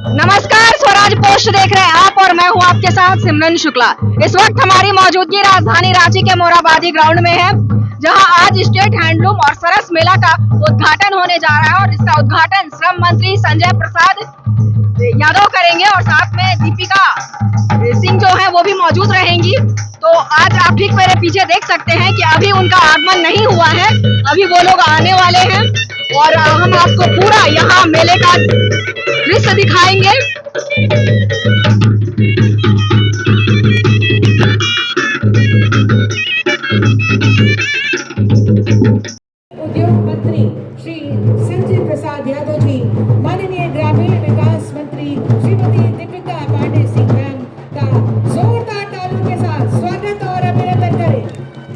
नमस्कार, स्वराज पोस्ट देख रहे हैं आप और मैं हूं आपके साथ सिमरन शुक्ला। इस वक्त हमारी मौजूदगी राजधानी रांची के मोराबादी ग्राउंड में है, जहां आज स्टेट हैंडलूम और सरस मेला का उद्घाटन होने जा रहा है और इसका उद्घाटन श्रम मंत्री संजय प्रसाद यादव करेंगे और साथ में दीपिका सिंह जो है वो भी मौजूद रहेंगी। तो आज आप ठीक मेरे पीछे देख सकते हैं कि अभी उनका आगमन नहीं हुआ है, अभी वो लोग आने वाले हैं और हम आपको पूरा यहाँ मेले का दृश्य दिखाएंगे। उद्योग मंत्री श्री संजय प्रसाद यादव जी, माननीय ग्रामीण विकास मंत्री श्रीमती दीपिका पांडे सिंह मैम का जोरदार तालियों के साथ स्वागत और अभिनंदन करें।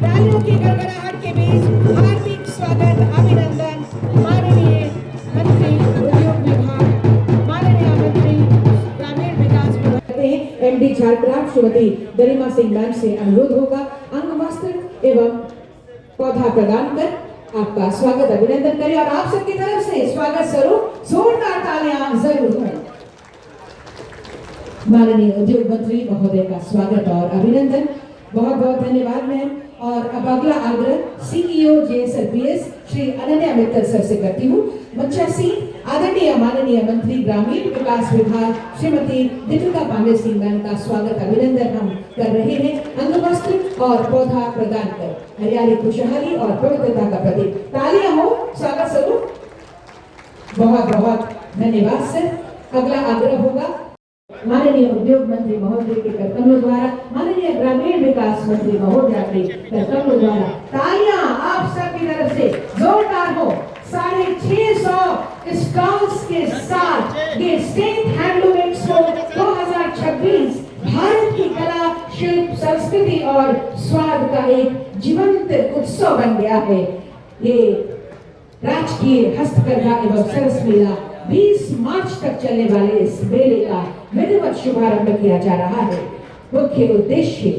तालियों की गड़गड़ाहट के बीच हार्दिक स्वागत अभिनंदन माननीय मंत्री उद्योग विभाग, माननीय मंत्री ग्रामीण विकास विभाग एमडी झारखंड श्रीमती गरिमा सिंह मैम से अनुरोध होगा अंग वस्त्र एवं पौधा प्रदान कर आपका स्वागत अभिनंदन करें और आप सबकी तरफ से स्वागत स्वरूप जोरदार तालियां जरूर हों। माननीय उद्योग मंत्री महोदय का स्वागत और अभिनंदन, बहुत बहुत धन्यवाद मैम। और अब अगला आग्रह CEO JSLPS Shri Ananya Mittal sir से करती हूँ। मंचासीन आदरणीय माननीय मंत्री ग्रामीण विकास विभाग श्रीमती दीपिका पांडे सिंह मैम का स्वागत अभिनंदन हम कर रहे हैं अंग वस्त्र और पौधा प्रदान कर। हरियाली खुशहाली और पवित्रता का प्रतीक। तालियां हो स्वागत स्वरूप। बहुत बहुत धन्यवाद सर। अगला आग्रह होगा माननीय उद्योग मंत्री महोदय के कर्तव्यों द्वारा, माननीय ग्रामीण विकास मंत्री महोदय के कर्तव्यों द्वारा तालियां आप सबकी तरफ से जोरदार हो। 650 स्टॉल्स के साथ ये स्टेट हैंडलूम एक्सपो 2026 भारत की कला, शिल्प, संस्कृति और स्वाद का एक जीवंत उत्सव बन गया है। ये राजकीय हस्तकला एवं सरस मेला 20 मार्च तक चलने वाले इस मेले का विधिवत शुभारंभ किया जा रहा है। मुख्य उद्देश्य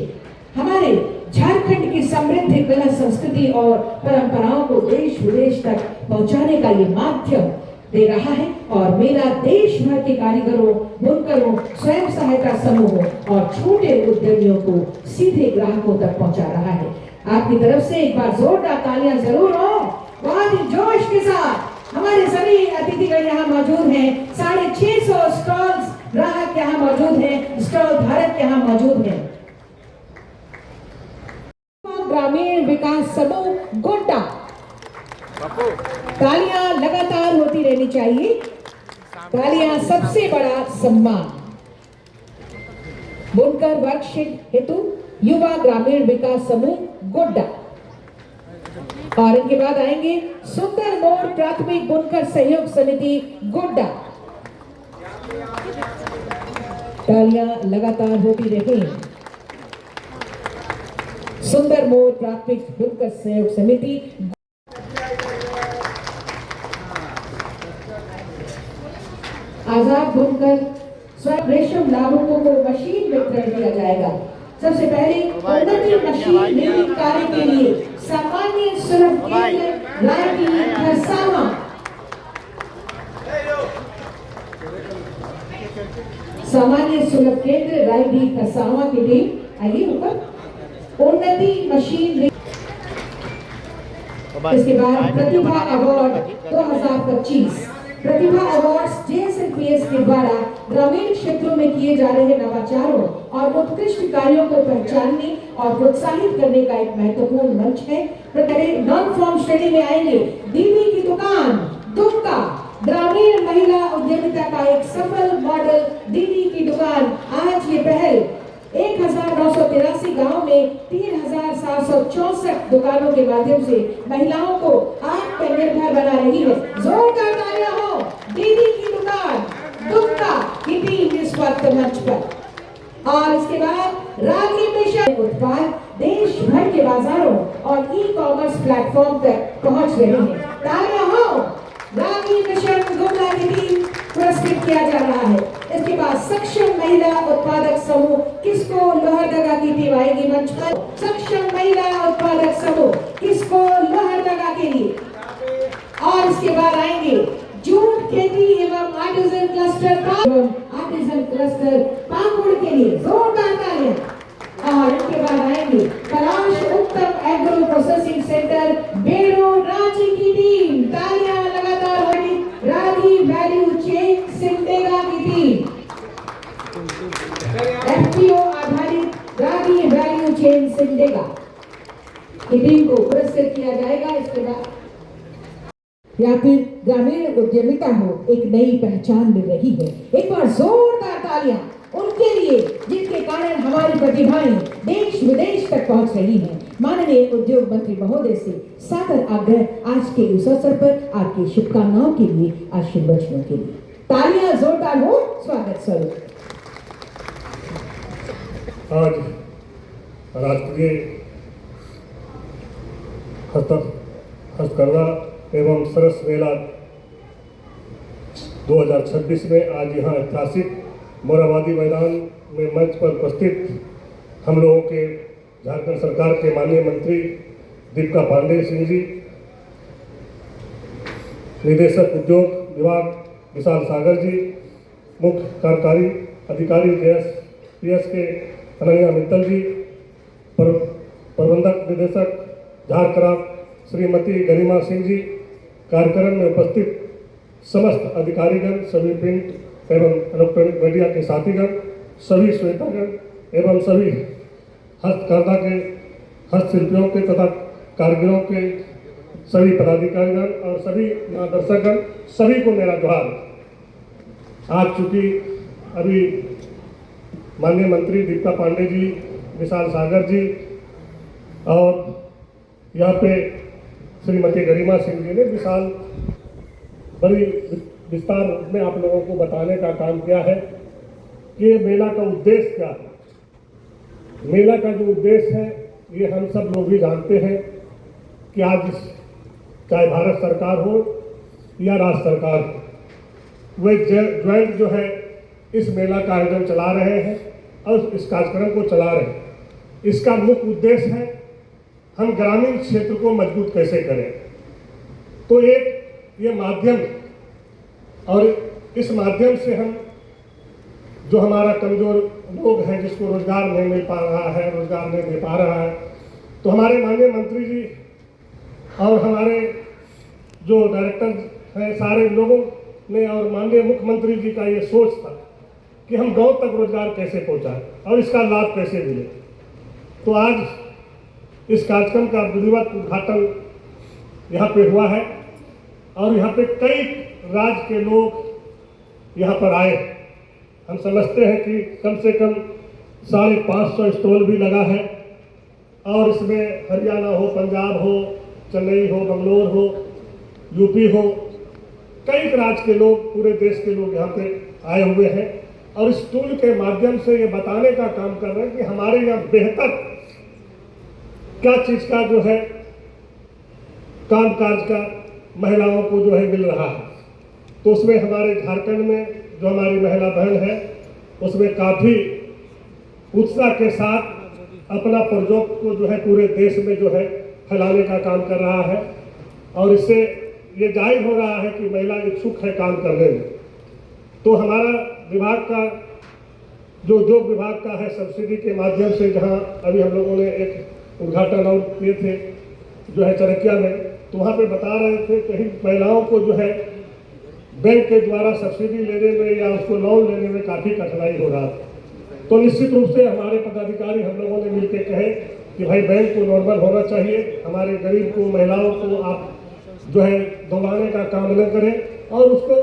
हमारे झारखंड की समृद्ध कला, संस्कृति और परंपराओं को देश विदेश तक पहुंचाने का ये माध्यम दे रहा है और मेला देश भर के कारीगरों, बुनकरों, स्वयं सहायता समूहों और छोटे उद्यमियों को सीधे ग्राहकों तक पहुंचा रहा है। आपकी तरफ से एक बार जोरदार तालियां जरूर हो। बहुत ही जोश के साथ हमारे सभी अतिथिगण यहाँ मौजूद हैं। 650 स्टॉल्स ग्राहक यहाँ मौजूद हैं, स्टॉल धारक यहाँ मौजूद हैं। ग्रामीण विकास समूह गोड्डा, तालियां लगातार होती रहनी चाहिए। तालियां सबसे बड़ा सम्मान। बुनकर वर्कशीट हेतु युवा ग्रामीण विकास समूह गोड्डा और इनके बाद आएंगे सुंदर मोड़ प्राथमिक बुनकर सहयोग समिति गोड्डा। तालियां लगातार होती रहे। सुंदर मोड़ प्राथमिक बुनकर सहयोग समिति। आजाद बुनकर स्वयं रेशम लाभुकों को मशीन वितरण किया जाएगा। सबसे पहले उन्नति मशीन निर्मित कार्य के लिए सामान्य सुलभ केंद्र रायटी खरसावां, सामान्य सुलभ केंद्र रायटी खरसावां की टीम आइए ऊपर। उन्नति मशीन। इसके बाद प्रतिभा अवार्ड 2025। प्रतिभा अवार्ड्स जेएसएलपीएस के द्वारा ग्रामीण क्षेत्रों में किए जा रहे नवाचारों और उत्कृष्ट कार्यों को पहचानने और प्रोत्साहित करने का एक महत्वपूर्ण मंच है। नॉन फॉर्म श्रेणी में आएंगे दीदी की दुकान दुमका, ग्रामीण महिला उद्यमिता का एक सफल मॉडल दीदी की दुकान। आज ये पहल 1983 गांव में 3764 दुकानों के माध्यम से महिलाओं को आत्मनिर्भर बना रही है। जोरदार तालियां हो दीदी की दुकान दुमका की टीम इस वक्त मंच पर। और इसके बाद रागी मिशन उत्पाद देश भर के बाजारों और ई कॉमर्स प्लेटफॉर्म तक पहुंच रहे हैं। तालियां हो रागी मिशन गुमला की टीम पुरस्कृत किया जा रहा है। इसके बाद सक्षम महिला उत्पादक समूह किसको लोहरदगा की टीम आएगी मंच पर। सक्षम महिला उत्पादक समूह किसको लोहरदगा के लिए। और इसके बाद आएंगे जूट खेती एवं आर्टिजन क्लस्टर पाकुड़ के लिए जोरदार तालियां। और इनके बाद आएंगे पलाश उत्तम एग्रो प्रोसेसिंग सेंटर बेड़ो रांची की टीम। तालियां लगातार होगी राधी वैल्यू चेन सिमडेगा की टीम। एफपीओ आधारित राधी वैल्यू चेन सिमडेगा की टीम को पुरस्कृत किया जाएगा। इसके बाद या फिर ग्रामीण उद्यमिता हो एक नई पहचान मिल रही है। एक बार जोरदार तालियां उनके लिए जिनके कारण हमारी प्रतिभाएं देश विदेश तक पहुंच रही हैं। माननीय उद्योग मंत्री महोदय से सादर आग्रह आज के इस अवसर पर आपकी शुभकामनाओं के लिए, आशीर्वचनों के लिए तालियां जोरदार हो स्वागत स्वरूप। आज राष्ट्रीय हस्तकरघा एवं सरस मेला 2026 में आज यहाँ ऐतिहासिक मोरहाबादी मैदान में मंच पर उपस्थित हम लोगों के झारखंड सरकार के माननीय मंत्री दीपिका पांडे सिंह जी, निदेशक उद्योग विभाग विशाल सागर जी, मुख्य कार्यकारी अधिकारी JSPS के अनन्या मित्तल जी, प्रबंधक निदेशक झारक्राफ्ट श्रीमती गरिमा सिंह जी, कार्यक्रम में उपस्थित समस्त अधिकारीगण, सभी प्रिंट एवं इलेक्ट्रॉनिक मीडिया के साथीगण, सभी श्वेतागण एवं सभी हस्तकरघा के हस्तशिल्पियों के तथा कारीगरों के सभी पदाधिकारीगण और सभी दर्शकगण, सभी को मेरा जोहार। आज चूँकि अभी माननीय मंत्री दीपिका पांडे जी, विशाल सागर जी और यहाँ पे श्रीमती गरिमा सिंह जी ने विशाल बड़ी विस्तार में आप लोगों को बताने का काम किया है कि मेला का उद्देश्य क्या है। मेला का जो उद्देश्य है ये हम सब लोग भी जानते हैं कि आज चाहे भारत सरकार हो या राज्य सरकार हो, वे ज्वाइंट जो है इस मेला का आयोजन चला रहे हैं और इस कार्यक्रम को चला रहे हैं। इसका मुख्य उद्देश्य है हम ग्रामीण क्षेत्र को मजबूत कैसे करें। तो एक ये माध्यम, और इस माध्यम से हम जो हमारा कमजोर लोग हैं जिसको रोजगार नहीं मिल पा रहा है, रोजगार नहीं दे पा रहा है, तो हमारे माननीय मंत्री जी और हमारे जो डायरेक्टर हैं सारे लोगों ने और माननीय मुख्यमंत्री जी का ये सोच था कि हम गांव तक रोजगार कैसे पहुंचाएं और इसका लाभ कैसे मिले। तो आज इस कार्यक्रम का विधिवत उद्घाटन यहाँ पे हुआ है और यहाँ पे कई राज्य के लोग यहाँ पर आए। हम समझते हैं कि कम से कम 550 स्टॉल भी लगा है और इसमें हरियाणा हो, पंजाब हो, चेन्नई हो, बंगलोर हो, यूपी हो, कई राज्य के लोग, पूरे देश के लोग यहाँ पे आए हुए हैं और इस टूल के माध्यम से ये बताने का काम कर रहे हैं कि हमारे यहाँ बेहतर क्या चीज का जो है काम काज का महिलाओं को जो है मिल रहा है। तो उसमें हमारे झारखंड में जो हमारी महिला बहन है उसमें काफ़ी उत्साह के साथ अपना प्रोजेक्ट को जो है पूरे देश में जो है फैलाने का काम कर रहा है और इससे ये जाहिर हो रहा है कि महिला इच्छुक है काम करने में। तो हमारा विभाग का जो उद्योग विभाग का है सब्सिडी के माध्यम से, जहाँ अभी हम लोगों ने एक उद्घाटन और किए थे जो है चरकिया में, तो वहाँ पे बता रहे थे कहीं महिलाओं को जो है बैंक के द्वारा सब्सिडी लेने में या उसको लोन लेने में काफ़ी कठिनाई हो रहा था। तो निश्चित रूप से हमारे पदाधिकारी हम लोगों ने मिलकर कहे कि भाई बैंक को नॉर्मल होना चाहिए, हमारे गरीब को, महिलाओं को आप जो है दबाने का काम न करें और उसको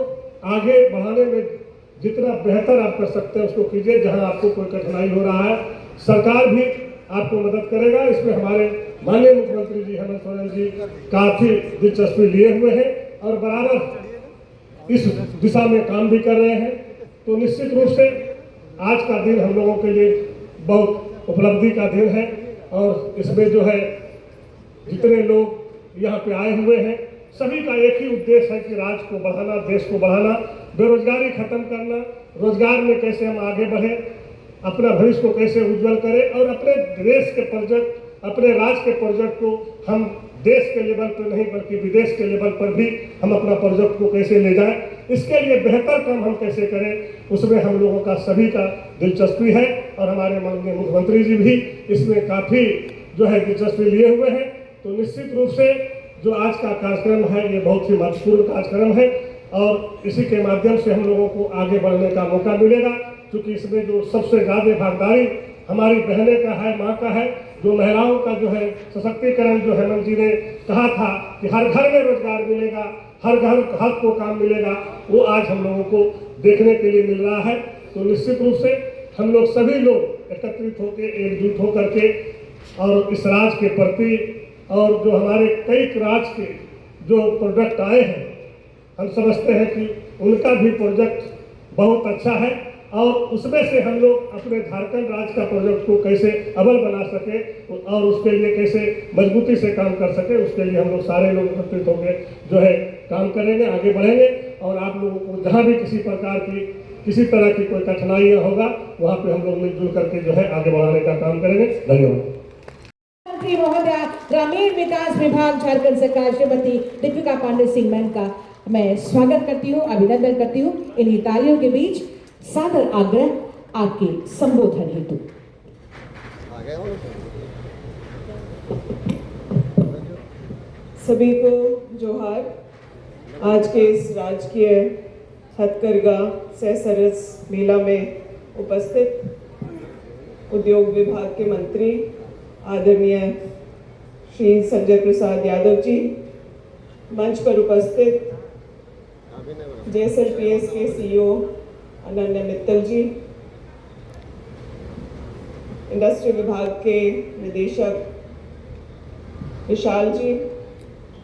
आगे बढ़ाने में जितना बेहतर आप कर सकते हैं उसको कीजिए। जहाँ आपको कोई कठिनाई हो रहा है सरकार भी आपको मदद करेगा। इसमें हमारे माननीय मुख्यमंत्री जी हेमंत सोरेन जी काफ़ी दिलचस्पी लिए हुए हैं और बराबर इस दिशा में काम भी कर रहे हैं। तो निश्चित रूप से आज का दिन हम लोगों के लिए बहुत उपलब्धि का दिन है और इसमें जो है जितने लोग यहाँ पे आए हुए हैं सभी का एक ही उद्देश्य है कि राज्य को बढ़ाना, देश को बढ़ाना, बेरोजगारी खत्म करना, रोजगार में कैसे हम आगे बढ़े, अपना भविष्य को कैसे उज्जवल करें और अपने देश के प्रोजेक्ट, अपने राज्य के प्रोजेक्ट को हम देश के लेवल पर नहीं बल्कि विदेश के लेवल पर भी हम अपना प्रोजेक्ट को कैसे ले जाएं, इसके लिए बेहतर काम हम कैसे करें, उसमें हम लोगों का सभी का दिलचस्पी है और हमारे माननीय मुख्यमंत्री जी भी इसमें काफ़ी जो है दिलचस्पी लिए हुए हैं। तो निश्चित रूप से जो आज का कार्यक्रम है ये बहुत ही महत्वपूर्ण कार्यक्रम है और इसी के माध्यम से हम लोगों को आगे बढ़ने का मौका मिलेगा, क्योंकि इसमें जो सबसे ज़्यादा भागीदारी हमारी बहनें का है, माँ का है। जो महिलाओं का जो है सशक्तिकरण, जो हेमंत जी ने कहा था कि हर घर में रोजगार मिलेगा, हर घर हर को काम मिलेगा, वो आज हम लोगों को देखने के लिए मिल रहा है। तो निश्चित रूप से हम लोग सभी लोग एकत्रित होकर एकजुट होकर के और इस राज के प्रति और जो हमारे कई राज्य के जो प्रोजेक्ट आए हैं, हम समझते हैं कि उनका भी प्रोजेक्ट बहुत अच्छा है और उसमें से हम लोग अपने झारखंड राज्य का प्रोजेक्ट को कैसे अव्वल बना सके और उसके लिए कैसे मजबूती से काम कर सके, उसके लिए हम लोग सारे लोग एकत्रित होकर जो है काम करेंगे, आगे बढ़ेंगे और आप लोगों को जहाँ भी किसी प्रकार की किसी तरह की कोई कठिनाई होगा वहाँ पे हम लोग मिलजुल करके जो है आगे बढ़ाने का काम करेंगे। धन्यवाद। मंत्री महोदया ग्रामीण विकास विभाग झारखंड सरकार श्रीमती दीपिका पांडे सिंह मैम का मैं स्वागत करती हूँ, अभिनंदन करती हूँ। इन्हीं तालियों के बीच सादर आग्रह आपके संबोधन हेतु। सभी को जोहार। आज के इस राजकीय हथकरघा सह सरस मेला में उपस्थित उद्योग विभाग के मंत्री आदरणीय श्री संजय प्रसाद यादव जी, मंच पर उपस्थित JSLPS के CEO अनन्या मित्तल जी, इंडस्ट्री विभाग के निदेशक विशाल जी,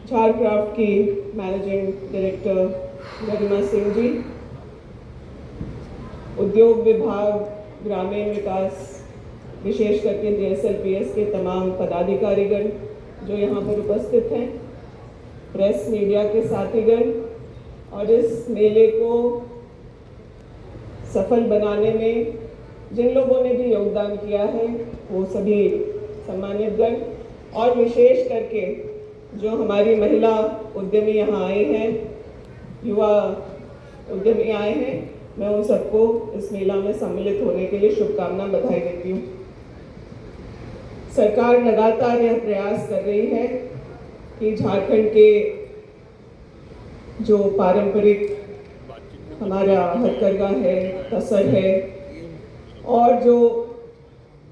झारक्राफ्ट की मैनेजिंग डायरेक्टर गरिमा सिंह जी, उद्योग विभाग ग्रामीण विकास विशेष करके JSLPS के तमाम पदाधिकारीगण जो यहाँ पर उपस्थित हैं, प्रेस मीडिया के साथीगण और इस मेले को सफल बनाने में जिन लोगों ने भी योगदान किया है वो सभी सम्मानित गण और विशेष करके जो हमारी महिला उद्यमी यहाँ आए हैं, युवा उद्यमी आए हैं, मैं उन सबको इस मेला में सम्मिलित होने के लिए शुभकामना बधाई देती हूँ। सरकार लगातार यह प्रयास कर रही है कि झारखंड के जो पारंपरिक हमारा हथकरघा है, तसर है और जो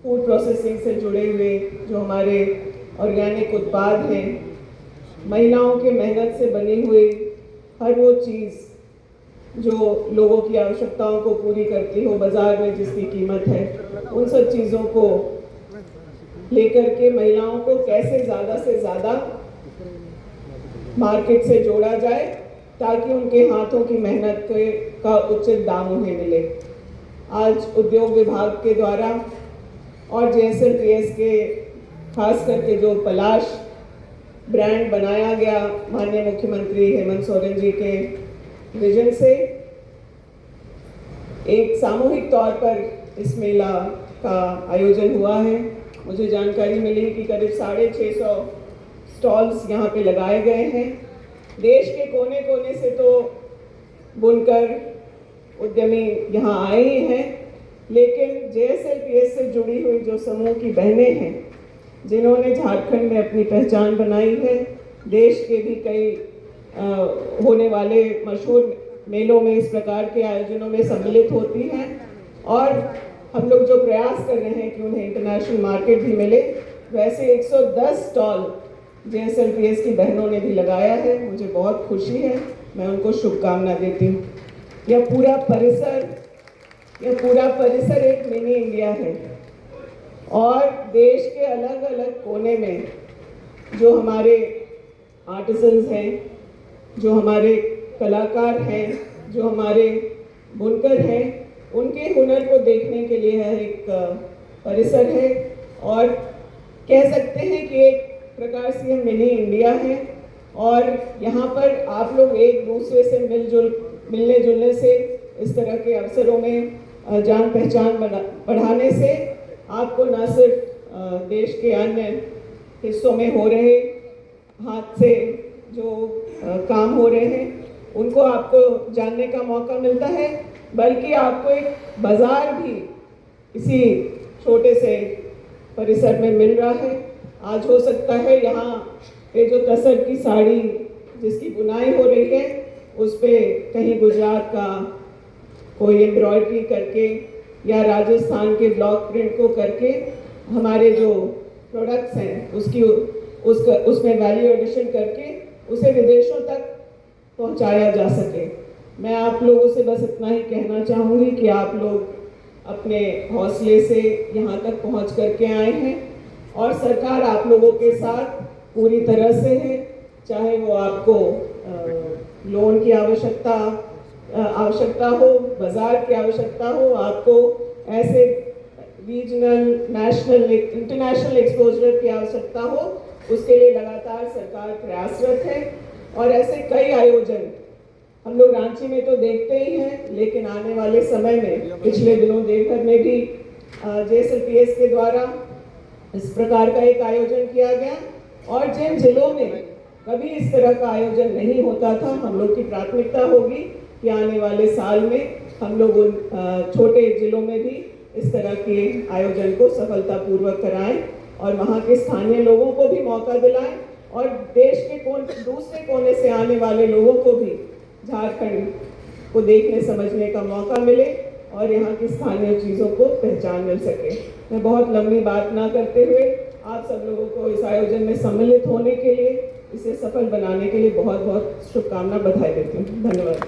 फूड प्रोसेसिंग से जुड़े हुए जो हमारे ऑर्गेनिक उत्पाद हैं, महिलाओं के मेहनत से बनी हुई हर वो चीज़ जो लोगों की आवश्यकताओं को पूरी करती हो, बाज़ार में जिसकी कीमत है, उन सब चीज़ों को लेकर के महिलाओं को कैसे ज़्यादा से ज़्यादा मार्केट से जोड़ा जाए ताकि उनके हाथों की मेहनत का उचित दाम उन्हें मिले। आज उद्योग विभाग के द्वारा और JSLPS के खास करके जो पलाश ब्रांड बनाया गया माननीय मुख्यमंत्री हेमंत सोरेन जी के विजन से, एक सामूहिक तौर पर इस मेला का आयोजन हुआ है। मुझे जानकारी मिली कि करीब 650 स्टॉल्स यहाँ पे लगाए गए हैं। देश के कोने कोने से तो बुनकर उद्यमी यहाँ आए ही हैं, लेकिन JSLPS से जुड़ी हुई जो समूह की बहनें हैं जिन्होंने झारखंड में अपनी पहचान बनाई है, देश के भी कई होने वाले मशहूर मेलों में इस प्रकार के आयोजनों में सम्मिलित होती हैं और हम लोग जो प्रयास कर रहे हैं कि उन्हें इंटरनेशनल मार्केट भी मिले, वैसे 110 स्टॉल JSLPS की बहनों ने भी लगाया है। मुझे बहुत खुशी है, मैं उनको शुभकामना देती हूँ। यह पूरा परिसर एक मिनी इंडिया है और देश के अलग अलग कोने में जो हमारे आर्टिसंस हैं, जो हमारे कलाकार हैं, जो हमारे बुनकर हैं, उनके हुनर को देखने के लिए यह एक परिसर है और कह सकते हैं कि एक प्रकार से यह मिनी इंडिया है और यहाँ पर आप लोग एक दूसरे से मिलने जुलने से, इस तरह के अवसरों में जान पहचान बढ़ाने से आपको न सिर्फ देश के अन्य हिस्सों में हो रहे हाथ से जो काम हो रहे हैं उनको आपको जानने का मौका मिलता है, बल्कि आपको एक बाज़ार भी इसी छोटे से परिसर में मिल रहा है। आज हो सकता है यहाँ पे जो तसर की साड़ी जिसकी बुनाई हो रही है उस पे कहीं गुजरात का कोई एम्ब्रॉयडरी करके या राजस्थान के ब्लॉक प्रिंट को करके हमारे जो प्रोडक्ट्स हैं उसमें वैल्यू एडिशन करके उसे विदेशों तक पहुंचाया जा सके। मैं आप लोगों से बस इतना ही कहना चाहूँगी कि आप लोग अपने हौसले से यहाँ तक पहुँच करके आए हैं और सरकार आप लोगों के साथ पूरी तरह से है, चाहे वो आपको लोन की आवश्यकता हो, बाजार की आवश्यकता हो, आपको ऐसे रीजनल, नेशनल, इंटरनेशनल एक्सपोजर की आवश्यकता हो, उसके लिए लगातार सरकार प्रयासरत है। और ऐसे कई आयोजन हम लोग रांची में तो देखते ही हैं, लेकिन आने वाले समय में पिछले दिनों देवघर में भी JSLPS के द्वारा इस प्रकार का एक आयोजन किया गया। और जिन जिलों में कभी इस तरह का आयोजन नहीं होता था, हम लोग की प्राथमिकता होगी कि आने वाले साल में हम लोग उन छोटे जिलों में भी इस तरह के आयोजन को सफलतापूर्वक कराएं और वहाँ के स्थानीय लोगों को भी मौका दिलाएं और देश के दूसरे कोने से आने वाले लोगों को भी झारखंड को देखने समझने का मौका मिले और यहाँ की स्थानीय चीज़ों को पहचान मिल सके। मैं बहुत लंबी बात ना करते हुए आप सब लोगों को इस आयोजन में सम्मिलित होने के लिए, इसे सफल बनाने के लिए बहुत बहुत शुभकामना, बधाई देती हूँ। धन्यवाद।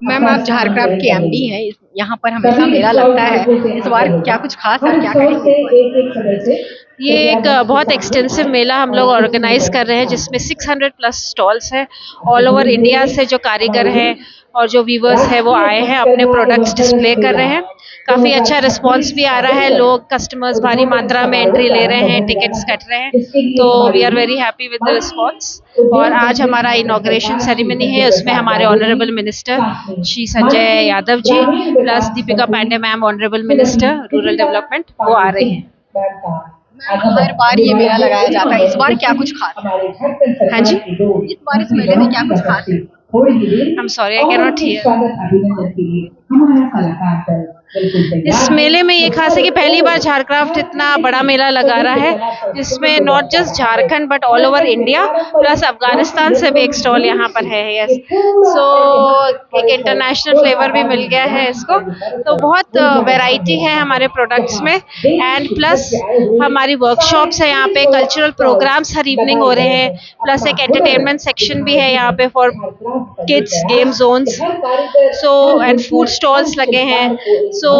मैम, आप झारक्राफ्ट के MD हैं, यहाँ पर हमेशा मेला लगता है, इस बार क्या कुछ खास है, क्या कहेंगे? ये एक बहुत एक्सटेंसिव मेला हम लोग ऑर्गेनाइज कर रहे हैं जिसमें 600 प्लस स्टॉल्स हैं। ऑल ओवर इंडिया से जो कारीगर हैं और जो वीवर्स हैं वो आए हैं, अपने प्रोडक्ट्स डिस्प्ले कर रहे हैं। काफ़ी अच्छा रिस्पांस भी आ रहा है, लोग कस्टमर्स भारी मात्रा में एंट्री ले रहे हैं, टिकट्स कट रहे हैं, तो we are very happy with the response. और आज हमारा इनॉग्रेशन सेरेमनी है, उसमें हमारे honourable minister Shri Sanjay Yadav ji plus Deepika Pandey ma'am honourable minister rural development वो आ रहे हैं। हर बार ये मेला लगाया जाता है, इस बार क्या कुछ खास है? हाँ जी, इस बार इस मेले में क्या कुछ खास है? I am sorry, I can not here. इस मेले में ये खास है कि पहली बार झारक्राफ्ट इतना बड़ा मेला लगा रहा है जिसमें not just Jharkhand but all over India plus Afghanistan से भी एक स्टॉल यहाँ पर है। यस, सो एक इंटरनेशनल फ्लेवर भी मिल गया है इसको, तो बहुत वैरायटी है हमारे प्रोडक्ट्स में। एंड प्लस हमारी वर्कशॉप्स है यहाँ पे, कल्चरल प्रोग्राम्स हर इवनिंग हो रहे हैं, प्लस एक एंटरटेनमेंट सेक्शन भी है यहाँ पे for kids, game zones, so and food stalls लगे हैं। सो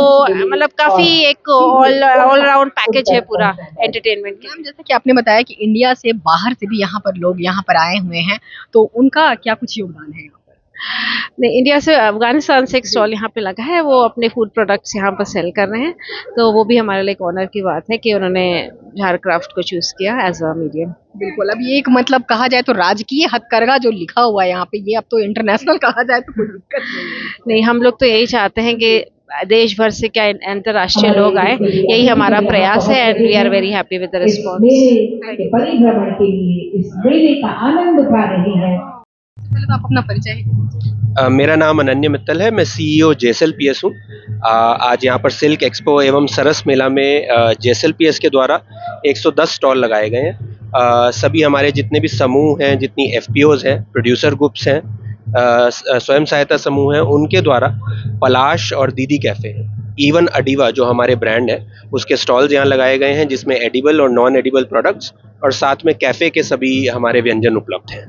मतलब काफी एक ऑल राउंड पैकेज है पूरा एंटरटेनमेंट के। मैम, जैसे कि आपने बताया कि इंडिया से बाहर से भी यहाँ पर लोग यहाँ पर आए हुए हैं, तो उनका क्या कुछ योगदान है यहाँ पर? नहीं, इंडिया से अफगानिस्तान से एक स्टॉल यहाँ पे लगा है, वो अपने फूड प्रोडक्ट्स यहाँ पर सेल कर रहे हैं, तो वो भी हमारे लिए एक ऑनर की बात है कि उन्होंने झारक्राफ्ट को चूज किया एज अ मीडियम। बिल्कुल, अब ये एक मतलब कहा जाए तो राजकीय हथकरघा जो लिखा हुआ है यहाँ पे, ये अब तो इंटरनेशनल कहा जाए तो कोई दिक्कत नहीं है। नहीं, हम लोग तो यही चाहते हैं कि देश भर से क्या अंतर्राष्ट्रीय लोग आए, यही हमारा प्रयास है and we are very happy with the response. परिभ्रमण के लिए इस मेले का आनंद उठा रहे हैं। पहले तो आप अपना परिचय। मेरा नाम अनन्य मित्तल है, मैं CEO JSLPS हूँ। आज यहाँ पर सिल्क एक्सपो एवं सरस मेला में JSLPS के द्वारा 110 स्टॉल लगाए गए हैं। सभी हमारे जितने भी समूह हैं, जितनी FPOs हैं, प्रोड्यूसर ग्रुप्स हैं, स्वयं सहायता समूह हैं, उनके द्वारा पलाश और दीदी कैफ़े, इवन अडीवा जो हमारे ब्रांड है उसके स्टॉल्स यहाँ लगाए गए हैं, जिसमें एडिबल और नॉन एडिबल प्रोडक्ट्स और साथ में कैफ़े के सभी हमारे व्यंजन उपलब्ध हैं।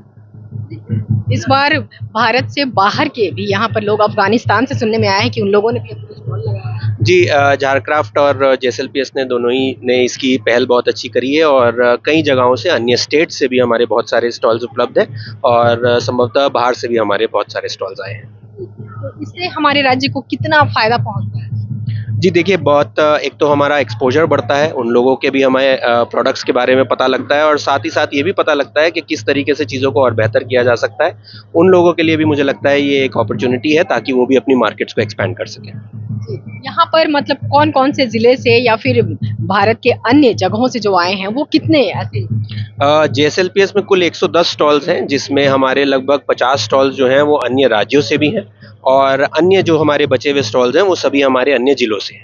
इस बार भारत से बाहर के भी यहाँ पर लोग, अफगानिस्तान से सुनने में आया है कि उन लोगों ने भी अपना स्टॉल लगाया है। जी, झारक्राफ्ट और JSLPS ने दोनों ही ने इसकी पहल बहुत अच्छी करी है और कई जगहों से, अन्य स्टेट से भी हमारे बहुत सारे स्टॉल्स उपलब्ध हैं और संभवतः बाहर से भी हमारे बहुत सारे स्टॉल्स आए हैं। तो इससे हमारे राज्य को कितना फायदा पहुँचता है? जी देखिए, बहुत एक तो हमारा एक्सपोज़र बढ़ता है, उन लोगों के भी हमें प्रोडक्ट्स के बारे में पता लगता है और साथ ही साथ ये भी पता लगता है कि किस तरीके से चीज़ों को और बेहतर किया जा सकता है। उन लोगों के लिए भी मुझे लगता है ये एक अपॉर्च्युनिटी है ताकि वो भी अपनी मार्केट्स को एक्सपैंड कर सकें। यहाँ पर मतलब कौन कौन से जिले से या फिर भारत के अन्य जगहों से जो आए हैं वो कितने ऐसे? जेएसएलपीएस में कुल 110 स्टॉल्स हैं, जिसमें हमारे लगभग 50 स्टॉल्स जो हैं वो अन्य राज्यों से भी हैं और अन्य जो हमारे बचे हुए स्टॉल्स हैं वो सभी हमारे अन्य जिलों से हैं।